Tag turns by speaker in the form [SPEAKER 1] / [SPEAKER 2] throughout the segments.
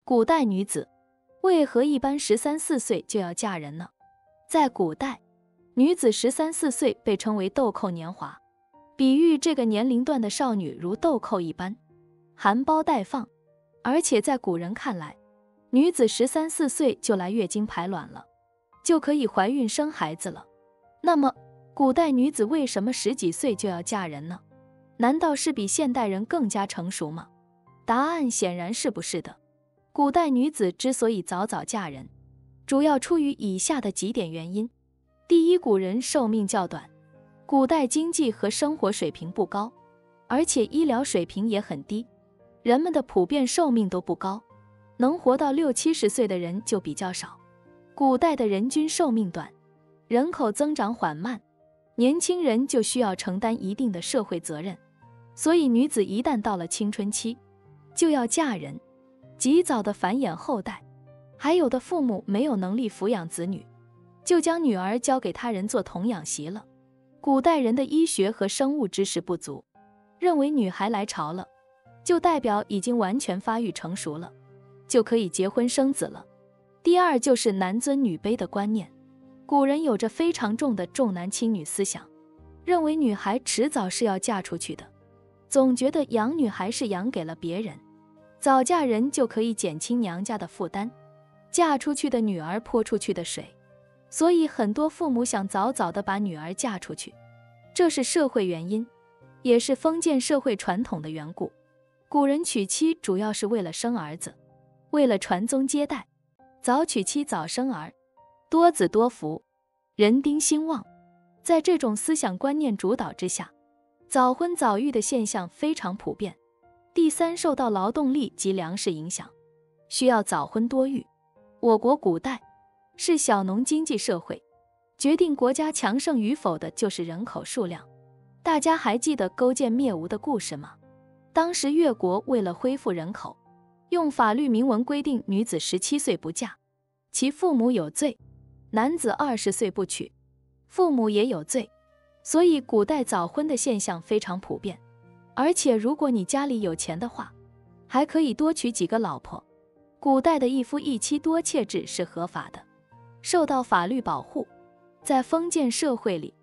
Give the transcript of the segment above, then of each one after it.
[SPEAKER 1] 古代女子为何一般13、14岁就要嫁人呢？在古代，女子13、14岁被称为豆蔻年华，比喻这个年龄段的少女如豆蔻一般，含苞待放。而且在古人看来，女子13、14岁就来月经排卵了，就可以怀孕生孩子了。那么，古代女子为什么10几岁就要嫁人呢？难道是比现代人更加成熟吗？答案显然是不是的。古代女子之所以早早嫁人，主要出于以下的几点原因。第一，古人寿命较短，古代经济和生活水平不高，而且医疗水平也很低，人们的普遍寿命都不高，能活到60、70岁的人就比较少。古代的人均寿命短，人口增长缓慢，年轻人就需要承担一定的社会责任，所以女子一旦到了青春期，就要嫁人，及早的繁衍后代。还有的父母没有能力抚养子女，就将女儿交给他人做童养媳了。古代人的医学和生物知识不足，认为女孩来潮了，就代表已经完全发育成熟了，就可以结婚生子了。第二就是男尊女卑的观念，古人有着非常重的重男轻女思想，认为女孩迟早是要嫁出去的，总觉得养女孩是养给了别人，早嫁人就可以减轻娘家的负担，嫁出去的女儿泼出去的水，所以很多父母想早早地把女儿嫁出去，这是社会原因，也是封建社会传统的缘故。古人娶妻主要是为了生儿子，为了传宗接代，早娶妻早生儿，多子多福，人丁兴旺。在这种思想观念主导之下，早婚早育的现象非常普遍。第三，受到劳动力及粮食影响，需要早婚多育。我国古代是小农经济社会，决定国家强盛与否的就是人口数量。大家还记得勾践灭吴的故事吗？当时越国为了恢复人口，用法律明文规定女子17岁不嫁，其父母有罪；男子20岁不娶，父母也有罪。所以古代早婚的现象非常普遍，而且如果你家里有钱的话，还可以多娶几个老婆。古代的一夫一妻多妾制是合法的，受到法律保护。在封建社会里，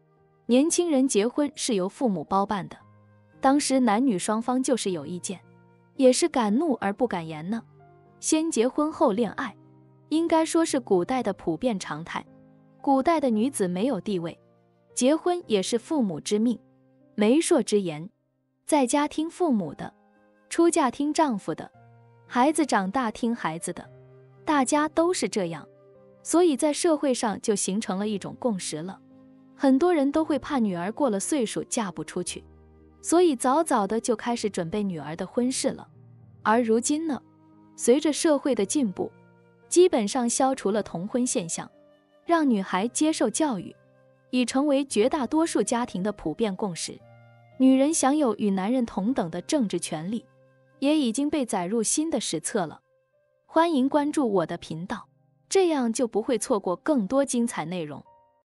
[SPEAKER 1] 年轻人结婚是由父母包办的，当时男女双方就是有意见，也是敢怒而不敢言呢。先结婚后恋爱，应该说是古代的普遍常态。古代的女子没有地位，结婚也是父母之命，媒妁之言，在家听父母的，出嫁听丈夫的，孩子长大听孩子的，大家都是这样，所以在社会上就形成了一种共识了。很多人都会怕女儿过了岁数嫁不出去，所以早早的就开始准备女儿的婚事了。而如今呢，随着社会的进步，基本上消除了童婚现象，让女孩接受教育，已成为绝大多数家庭的普遍共识。女人享有与男人同等的政治权利，也已经被载入新的史册了。欢迎关注我的频道，这样就不会错过更多精彩内容。